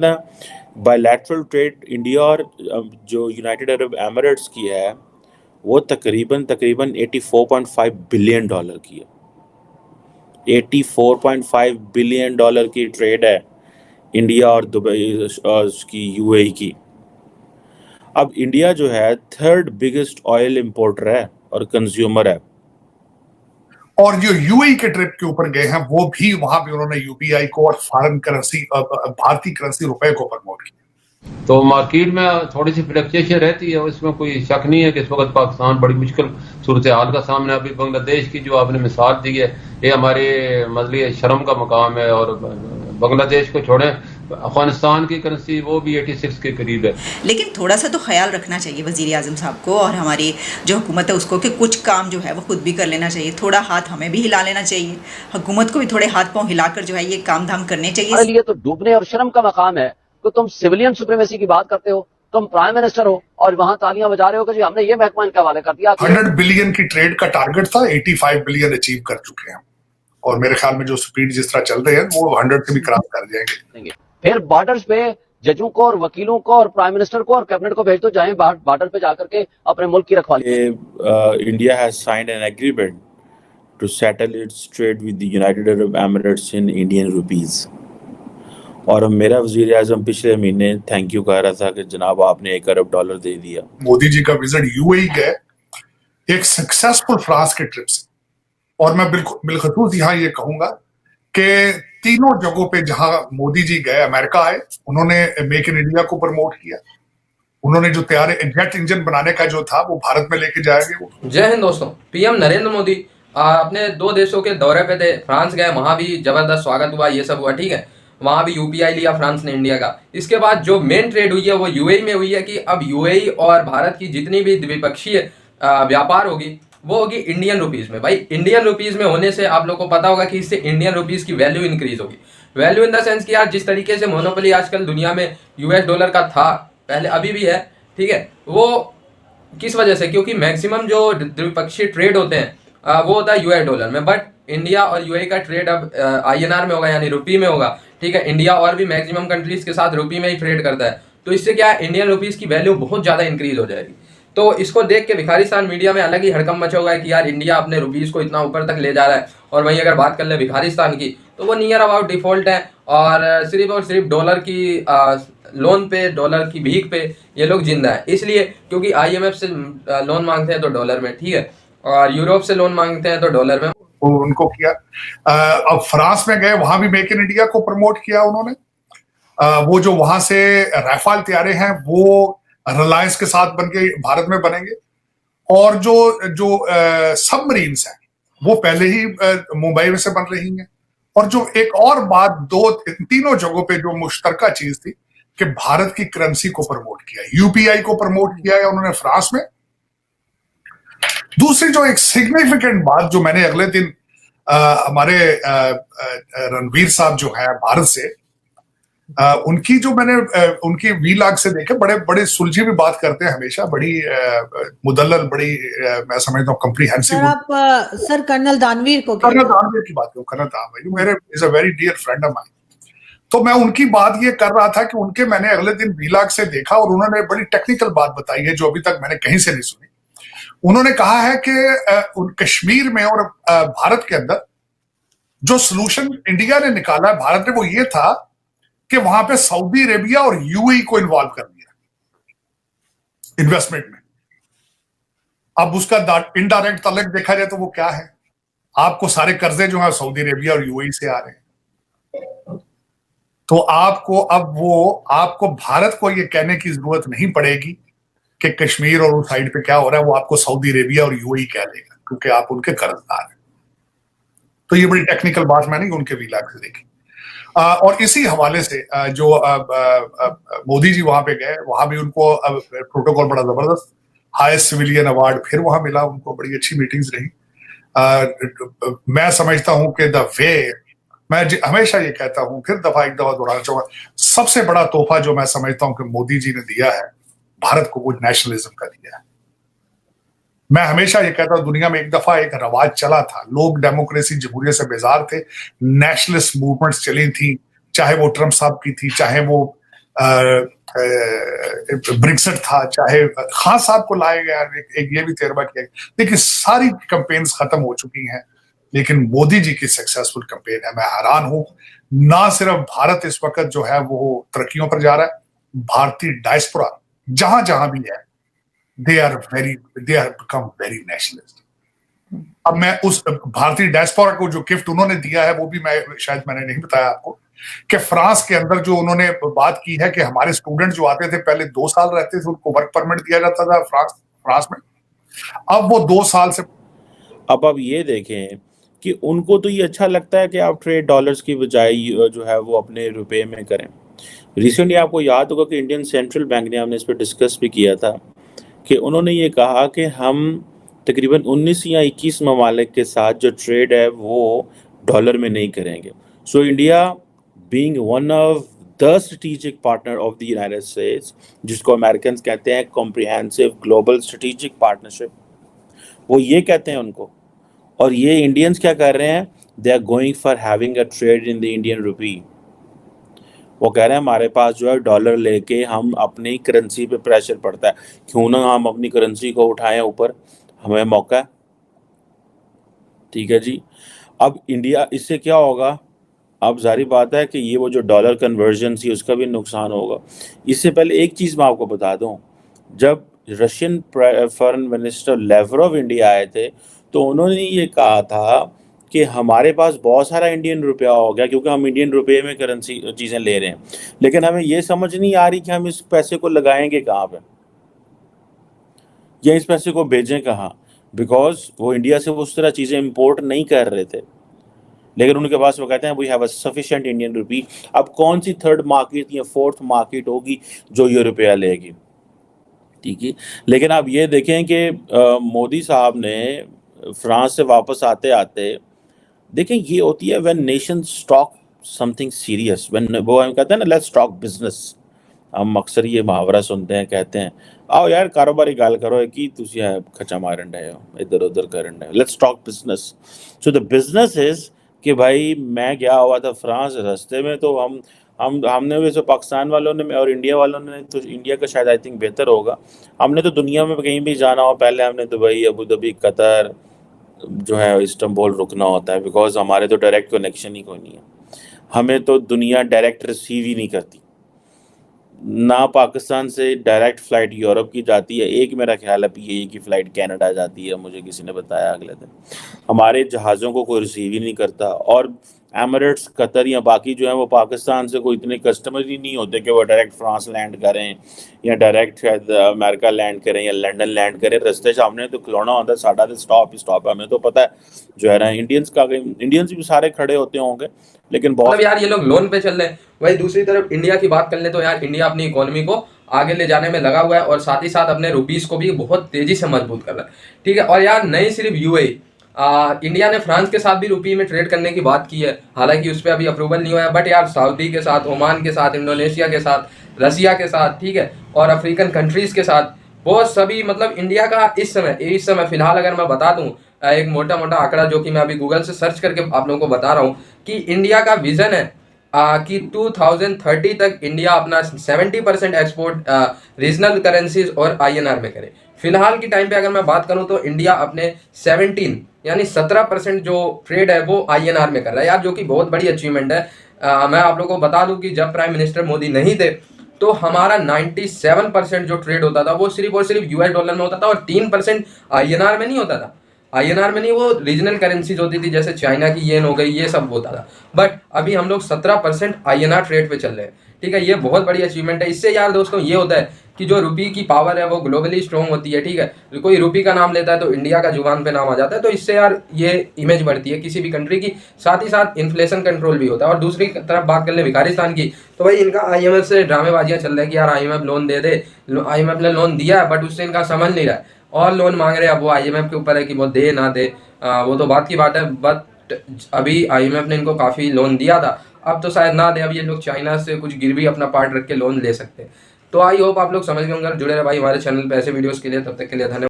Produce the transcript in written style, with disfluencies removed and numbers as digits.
ना bilateral trade India और जो यूनाइटेड अरब एमिरेट्स की है वो तकरीबन तकरीबन $84.5 बिलियन की है। $84.5 बिलियन की ट्रेड है इंडिया और दुबई की यूएई की। अब इंडिया जो है थर्ड बिगेस्ट ऑयल इंपोर्टर है और कंज्यूमर है। और जो यूएई के ट्रिप के ऊपर गए हैं वो भी वहां पे उन्होंने यूपीआई को और फॉरेन करेंसी भारतीय करेंसी रुपए को प्रमोट किया। तो मार्केट में थोड़ी सी फ्लक्चुएशन रहती है, उसमें कोई शक नहीं है कि इस वक्त पाकिस्तान बड़ी मुश्किल सूरत हाल का सामने। अभी बांग्लादेश की जो आपने मिसाल दी है ये हमारे मजलिस शर्म का मकाम है। और बांग्लादेश को छोड़े अफगानिस्तान की करेंसी वो भी 86 के करीब है। लेकिन थोड़ा सा तो ख्याल रखना चाहिए वजीर आजम साहब को और हमारी जो हुकूमत है उसको कि कुछ काम जो है वो खुद भी कर लेना चाहिए। थोड़ा हाथ हमें भी हिला लेना चाहिए, हुकूमत को भी थोड़े हाथ पांव हिलाकर जो है ये काम धाम करने चाहिए। लिए तो डूबने और शर्म का मकाम है तो तुम सिविलियन सुप्रीमेसी की बात करते हो, तुम प्राइम मिनिस्टर हो और वहां तालियां बजा रहे हो कि जी हमने ये महकमा इनके हवाले कर दिया। 100 बिलियन की ट्रेड का टारगेट था, 85 बिलियन अचीव कर चुके हैं और मेरे ख्याल में जो स्पीड जिस तरह चल रहे हैं वो 100 से भी क्रॉस कर जाएंगे। फिर बॉर्डर्स पे जजों को और वकीलों को और प्राइम मिनिस्टर को और कैबिनेट को भेज दो, जाएं बॉर्डर पे जाकर के अपने मुल्क की रखवाली। India has signed an agreement to settle its trade with the United Arab Emirates in Indian rupees. और मेरा वजीर आजम पिछले महीने थैंक यू कह रहा था कि जनाब आपने $1 अरब दे दिया। मोदी जी का विजिट यूएई गए एक सक्सेसफुल फ्रांस के ट्रिप से, और मैं बिलखसूस यहाँ ये कहूंगा कि तीनों जगहों पे जहां मोदी जी गए, अमेरिका आए, उन्होंने मेक इन इंडिया को प्रमोट किया। उन्होंने जो तैयार जेट इंजन बनाने का जो था वो भारत में लेके जाएंगे। जय हिंद दोस्तों। पीएम नरेंद्र मोदी अपने 2 देशों के दौरे पे थे, फ्रांस गए, वहां भी जबरदस्त स्वागत हुआ, ये सब हुआ, ठीक है। वहां भी यूपीआई लिया फ्रांस ने इंडिया का। इसके बाद जो मेन ट्रेड हुई है वो यूएई में हुई है कि अब यूएई और भारत की जितनी भी द्विपक्षीय व्यापार होगी वो होगी इंडियन रुपीज में। भाई इंडियन रुपीज में होने से आप लोगों को पता होगा कि इससे इंडियन रुपीज की वैल्यू इंक्रीज होगी। वैल्यू इन द सेंस कि यार जिस तरीके से मोनोपोली आजकल दुनिया में यूएस डॉलर का था पहले, अभी भी है, ठीक है, वो किस वजह से, क्योंकि मैक्सिमम जो द्विपक्षीय ट्रेड होते हैं वो होता है यूएस डॉलर में। बट इंडिया और यूएई का ट्रेड अब आईएनआर में होगा, यानी रुपी में होगा, ठीक है। इंडिया और भी मैक्सिमम कंट्रीज के साथ रुपी में ही ट्रेड करता है, तो इससे क्या है, इंडियन रुपीज की वैल्यू बहुत ज्यादा इंक्रीज हो जाएगी। तो इसको देख के भिखारिस्तान मीडिया में अलग ही हड़कंप मचा हुआ है कि यार इंडिया अपने रुपीज को इतना ऊपर तक ले जा रहा है। और वहीं अगर बात कर ले भिखारिस्तान की तो वो नियर अबाउट डिफॉल्ट है और सिर्फ डॉलर की लोन पे, डॉलर की भीख पे ये लोग जिंदा है। इसलिए क्योंकि आईएमएफ से लोन मांगते हैं तो डॉलर में, ठीक है, और यूरोप से लोन मांगते हैं तो डॉलर में। उनको किया। अब फ्रांस में गए, वहां भी मेक इन इंडिया को प्रमोट किया उन्होंने। वो जो वहां से राफेल तैयारे हैं वो रिलायंस के साथ बन के भारत में बनेंगे। और जो सबमरीन्स हैं वो पहले ही मुंबई में से बन रही हैं। और जो एक और बात, तीनों जगहों पे जो मुश्तरका चीज थी कि भारत की करेंसी को प्रमोट किया, यूपीआई को प्रमोट किया है उन्होंने फ्रांस में। दूसरी जो एक सिग्निफिकेंट बात जो मैंने अगले दिन हमारे रणवीर साहब जो है भारत से, उनकी जो मैंने उनकी वीलॉग से देखे, बड़े बड़े सुलझी भी बात करते हैं हमेशा, बड़ी मुदल्लल, बड़ी मैं समझता हूँ कॉम्प्रिहेंसिव। सर आप सर कर्नल दानवीर को, कर्नल दानवीर की बात करूँ, कर्नल दानवीर मेरे is a very dear friend of mine. तो मैं उनकी बात ये कर रहा था कि उनके मैंने अगले दिन वीलॉग से देखा और उन्होंने बड़ी टेक्निकल बात बताई है जो अभी तक मैंने कहीं से नहीं सुनी। उन्होंने कहा है कि कश्मीर में और भारत के अंदर जो सोल्यूशन इंडिया ने निकाला है, भारत ने, वो ये था कि वहां पे सऊदी अरेबिया और यूएई को इन्वॉल्व कर दिया इन्वेस्टमेंट में। अब उसका इनडायरेक्ट ताल्लुक देखा जाए तो वो क्या है, आपको सारे कर्जे जो है सऊदी अरेबिया और यूएई से आ रहे हैं। तो आपको भारत को ये कहने की जरूरत नहीं पड़ेगी कि कश्मीर और उस साइड पे क्या हो रहा है, वो आपको सऊदी अरेबिया और यूएई कह देगा क्योंकि आप उनके कर्जदार हैं। तो ये बड़ी टेक्निकल बात मैंने उनके वीलॉग से देखी। और इसी हवाले से जो मोदी जी वहां पे गए, वहां भी उनको प्रोटोकॉल बड़ा जबरदस्त, हाईएस्ट सिविलियन अवार्ड फिर वहां मिला उनको, बड़ी अच्छी मीटिंग्स रही। मैं समझता हूं कि मैं हमेशा ये कहता हूं, फिर एक दफा दोहराना चाहूंगा, सबसे बड़ा तोहफा जो मैं समझता हूं कि मोदी जी ने दिया है भारत को, वो नेशनलिज्म का दिया है। मैं हमेशा ये कहता हूं, दुनिया में एक दफा एक रवाज चला था, लोग डेमोक्रेसी जमहूरियत से बेजार थे, नेशनलिस्ट मूवमेंट्स चली थी, चाहे वो ट्रंप साहब की थी, चाहे वो ब्रिक्सट था, चाहे खान साहब को लाया गया, एक ये भी तजर्बा किया। देखिए सारी कैंपेन्स खत्म हो चुकी हैं, लेकिन मोदी जी की सक्सेसफुल कैंपेन है। मैं हैरान हूं, ना सिर्फ भारत इस वक्त जो है वो तरक्कियों पर जा रहा है, भारतीय डायस्पोरा जहां जहां भी है, they are become very nationalist. अब मैं उस भारतीय डायस्पोरा को जो गिफ्ट उन्होंने दिया है वो भी शायद मैंने नहीं बताया आपको, कि फ्रांस के अंदर जो उन्होंने बात की है कि हमारे स्टूडेंट जो आते थे पहले 2 साल रहते थे, उनको वर्क परमिट दिया जाता था फ्रांस में, अब वो 2 साल से। अब आप ये देखें कि उनको तो ये अच्छा लगता है कि आप ट्रेड डॉलर्स की बजाय जो है वो अपने रुपए में करें। रिसेंटली आपको याद होगा कि इंडियन सेंट्रल बैंक ने, हमने इस पर डिस्कस भी किया था, कि उन्होंने ये कहा कि हम तकरीबन 19 या 21 ममालिक के साथ जो ट्रेड है वो डॉलर में नहीं करेंगे। So India being one of the strategic partner of the United states, जिसको अमेरिकन कहते हैं कॉम्प्रिहेंसिव ग्लोबल स्ट्रेटेजिक पार्टनरशिप, वो ये कहते हैं उनको। और ये इंडियंस क्या कर रहे हैं, they are going for having a trade in the Indian rupee. वो कह रहे हैं हमारे पास जो है डॉलर लेके हम अपनी करेंसी पे प्रेशर पड़ता है, क्यों ना हम अपनी करेंसी को उठाएं ऊपर, हमें मौका है। ठीक है जी। अब इंडिया, इससे क्या होगा, अब जारी बात है कि ये वो जो डॉलर कन्वर्जन थी उसका भी नुकसान होगा। इससे पहले एक चीज़ मैं आपको बता दूं, जब Russian foreign minister Lavrov India आए थे तो उन्होंने ये कहा था कि हमारे पास बहुत सारा इंडियन रुपया हो गया क्योंकि हम इंडियन रुपये में करेंसी चीज़ें ले रहे हैं, लेकिन हमें ये समझ नहीं आ रही कि हम इस पैसे को लगाएंगे कहाँ पे या इस पैसे को भेजें कहाँ, बिकॉज वो इंडिया से उस तरह चीज़ें इंपोर्ट नहीं कर रहे थे, लेकिन उनके पास वो कहते हैं we have a sufficient Indian rupee. अब कौन सी थर्ड मार्केट या फोर्थ मार्केट होगी जो ये रुपया लेगी, ठीक है। लेकिन आप ये देखें कि मोदी साहब ने फ्रांस से वापस आते आते, देखें ये होती है when nation stock something serious, when वो हम कहते हैं ना लेट्स टॉक बिजनेस, हम अक्सर ये मुहावरा सुनते हैं, कहते हैं आओ यार कारोबारी गल करो कि तुसी खचा मारन डे हो, इधर उधर करन डे, let's talk business. So the business is कि भाई मैं गया हुआ था फ्रांस, रास्ते में तो हमने वैसे पाकिस्तान वालों ने और इंडिया वालों ने, तो इंडिया का शायद आई थिंक बेहतर होगा, हमने तो दुनिया में कहीं भी जाना हो पहले हमने दुबई, अबू धाबी, कतर जो है इस्तांबुल रुकना होता है, बिकॉज हमारे तो डायरेक्ट कनेक्शन ही कोई नहीं है, हमें तो दुनिया डायरेक्ट रिसीव ही नहीं करती ना। पाकिस्तान से डायरेक्ट फ़्लाइट यूरोप की जाती है, एक मेरा ख्याल है पीएई की फ़्लाइट कनाडा जाती है, मुझे किसी ने बताया अगले दिन। हमारे जहाज़ों को कोई रिसीव ही नहीं करता, और एमिरेट्स, कतर या बाकी जो है वो पाकिस्तान से कोई इतने कस्टमर ही नहीं होते कि वो डायरेक्ट फ्रांस लैंड करें या डायरेक्ट शायद अमेरिका लैंड करें या लंदन लैंड करें। रस्ते सामने तो खिलौना होता है, साढ़ा तो स्टॉप है, हमें तो पता है जो है ना, इंडियंस भी सारे खड़े होते होंगे, लेकिन बहुत मतलब यार ये लोग लोन पे चल रहे हैं। वही दूसरी तरफ इंडिया की बात कर ले तो यार इंडिया अपनी इकोनॉमी को आगे ले जाने में लगा हुआ है और साथ ही साथ अपने रुपीस को भी बहुत तेजी से मजबूत कर रहा है, ठीक है। और यार नहीं सिर्फ यूएई, इंडिया ने फ्रांस के साथ भी रुपये में ट्रेड करने की बात की है, हालांकि उस पर अभी अप्रूवल नहीं हुआ है, बट यार सऊदी के साथ, ओमान के साथ, इंडोनेशिया के साथ, रसिया के साथ, ठीक है, और अफ्रीकन कंट्रीज के साथ, बहुत सभी, मतलब इंडिया का इस समय फिलहाल अगर मैं बता दूं एक मोटा मोटा आंकड़ा जो कि मैं अभी गूगल से सर्च करके आप लोगों को बता रहा हूं कि इंडिया का विजन है कि 2030 तक इंडिया अपना 70% एक्सपोर्ट रीजनल करेंसीज और आईएनआर में करे। फिलहाल की टाइम पे अगर मैं बात करूं तो इंडिया अपने 17 यानी 17% जो ट्रेड है वो आईएनआर में कर रहा है यार, जो कि बहुत बड़ी अचीवमेंट है। मैं आप लोगों को बता दूं कि जब प्राइम मिनिस्टर मोदी नहीं थे तो हमारा 97% जो ट्रेड होता था वो सिर्फ और सिर्फ यूएस डॉलर में होता था और 3% आईएनआर में नहीं होता था। आईएनआर में नहीं, वो रीजनल करेंसीज होती थी, जैसे चाइना की येन हो गई, ये सब होता था। बट अभी हम लोग 17% आईएनआर ट्रेड पे चल रहे हैं, ठीक है। ये बहुत बड़ी अचीवमेंट है। इससे यार दोस्तों ये होता है कि जो रुपये की पावर है वो ग्लोबली स्ट्रॉन्ग होती है, ठीक है। कोई रुपये का नाम लेता है तो इंडिया का जुबान पे नाम आ जाता है, तो इससे यार ये इमेज बढ़ती है किसी भी कंट्री की, साथ ही साथ इन्फ्लेशन कंट्रोल भी होता है। और दूसरी तरफ बात कर ले भिखारिस्तान की, तो भाई इनका आईएमएफ से ड्रामेबाजियां चल रही है कि यार आईएमएफ लोन दे दे, आईएमएफ ने लोन दिया है बट उससे इनका समझ नहीं रहा है और लोन मांग रहे हैं। अब वो आईएमएफ के ऊपर है कि वो दे ना दे, वो तो बात की बात है, बट अभी आईएमएफ ने इनको काफ़ी लोन दिया था, अब तो शायद ना दे। अब ये लोग चाइना से कुछ गिरवी अपना पार्ट रख के लोन ले सकते हैं। तो आई होप आप लोग समझ गए होंगे। जुड़े रहे भाई हमारे चैनल पे ऐसे वीडियोस के लिए, तब तक के लिए धन्यवाद।